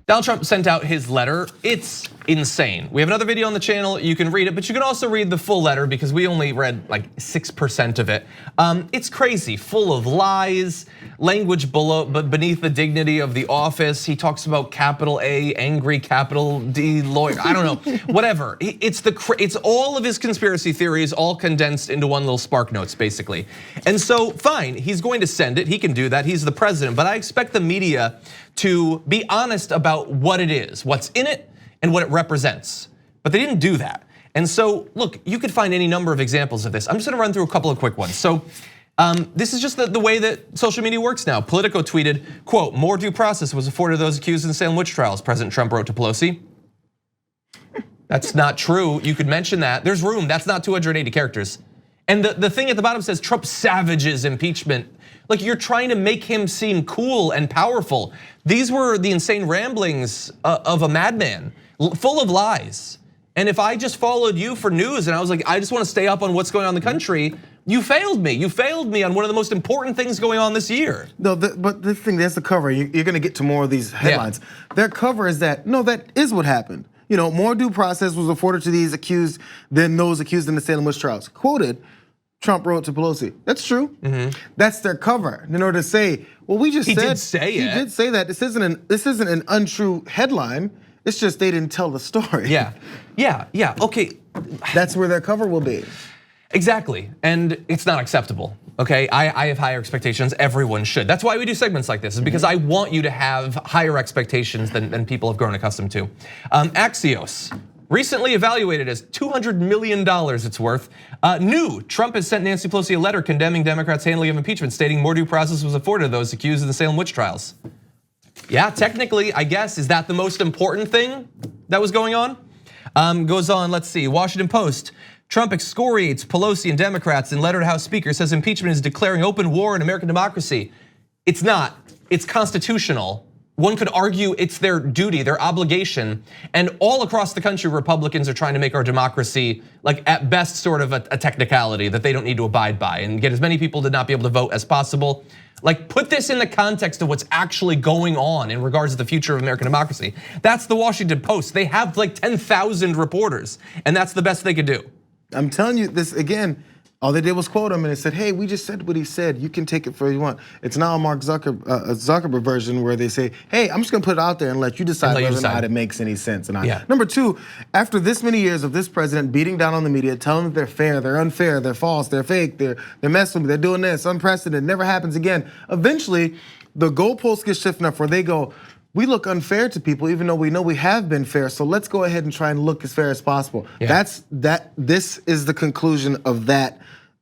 Donald Trump sent out his letter. It's insane. We have another video on the channel. You can read it, but you can also read the full letter because we only read like 6% of it. It's crazy, full of lies, language beneath the dignity of the office. He talks about capital A, angry capital D lawyer. I don't know, whatever. It's all of his conspiracy theories all condensed into one little Spark Notes, basically. And so, fine, he's going to send it. He can do that. He's the president. But I expect the media to be honest about what it is, what's in it, and what it represents. But they didn't do that. And so, look, you could find any number of examples of this. I'm just gonna run through a couple of quick ones. So, this is just the way that social media works now. Politico tweeted, quote, "More due process was afforded to those accused in the Salem witch trials," President Trump wrote to Pelosi. That's not true. You could mention that. There's room. That's not 280 characters. And the thing at the bottom says Trump savages impeachment. Like, you're trying to make him seem cool and powerful. These were the insane ramblings of a madman, full of lies. And if I just followed you for news and I was like, I just want to stay up on what's going on in the country, you failed me. You failed me on one of the most important things going on this year. No, but the thing, that's the cover. You're gonna get to more of these headlines. Yeah. Their cover is that, no, that is what happened. You know, more due process was afforded to these accused than those accused in the Salem witch trials. Quoted, Trump wrote to Pelosi. That's true. That's their cover. In order to say, well, we just said. He did say it. He did say that. This isn't an untrue headline. It's just they didn't tell the story. Yeah, okay. That's where their cover will be. Exactly, and it's not acceptable, okay? I have higher expectations, everyone should. That's why we do segments like this, is because I want you to have higher expectations than people have grown accustomed to. Axios, recently evaluated as $200 million it's worth. New, Trump has sent Nancy Pelosi a letter condemning Democrats' handling of impeachment, stating more due process was afforded to those accused in the Salem witch trials. Yeah, technically, I guess, is that the most important thing that was going on? Goes on, let's see, Washington Post. Trump excoriates Pelosi and Democrats in letter to House Speaker, says impeachment is declaring open war on American democracy. It's not, it's constitutional. One could argue it's their duty, their obligation. And all across the country, Republicans are trying to make our democracy, like at best, sort of a technicality that they don't need to abide by and get as many people to not be able to vote as possible. Like, put this in the context of what's actually going on in regards to the future of American democracy. That's the Washington Post. They have like 10,000 reporters, and that's the best they could do. I'm telling you this again. All they did was quote him and they said, hey, we just said what he said. You can take it for what you want. It's now a Mark Zuckerberg version where they say, hey, I'm just gonna put it out there and let you decide whether or not it makes any sense. Number two, after this many years of this president beating down on the media, telling them they're fair, they're unfair, they're false, they're fake, they're messing with me, they're doing this, unprecedented, never happens again. Eventually, the goalposts get shifted enough where they go, we look unfair to people even though we have been fair, so let's go ahead and try and look as fair as possible. Yeah. This is the conclusion of that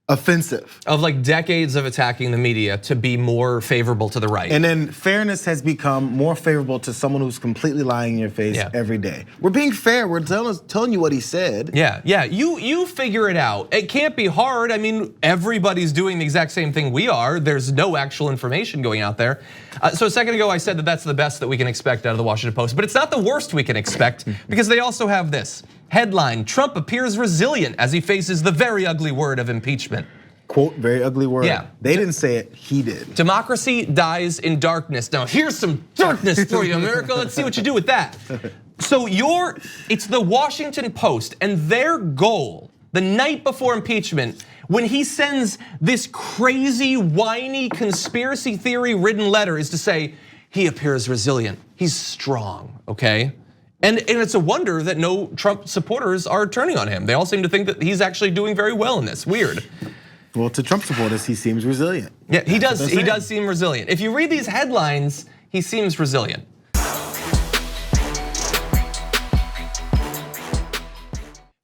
offensive. Of like decades of attacking the media to be more favorable to the right. And then fairness has become more favorable to someone who's completely lying in your face every day. We're being fair, we're telling you what he said. Yeah, you figure it out. It can't be hard. I mean, everybody's doing the exact same thing we are. There's no actual information going out there. So a second ago I said that that's the best that we can expect out of the Washington Post, but it's not the worst we can expect because they also have this. Headline, Trump appears resilient as he faces the very ugly word of impeachment. Quote, very ugly word. Yeah. They didn't say it, he did. Democracy dies in darkness. Now here's some darkness for you, America. Let's see what you do with that. So it's the Washington Post and their goal, the night before impeachment, when he sends this crazy, whiny, conspiracy theory ridden letter is to say, he appears resilient, he's strong, okay? And it's a wonder that no Trump supporters are turning on him. They all seem to think that he's actually doing very well in this, weird. Well, to Trump supporters, he seems resilient. Yeah, he does seem resilient. If you read these headlines, he seems resilient.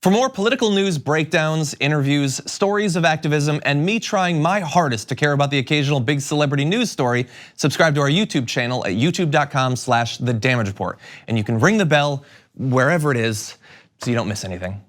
For more political news breakdowns, interviews, stories of activism, and me trying my hardest to care about the occasional big celebrity news story, subscribe to our YouTube channel at youtube.com/thedamagereport. And you can ring the bell wherever it is so you don't miss anything.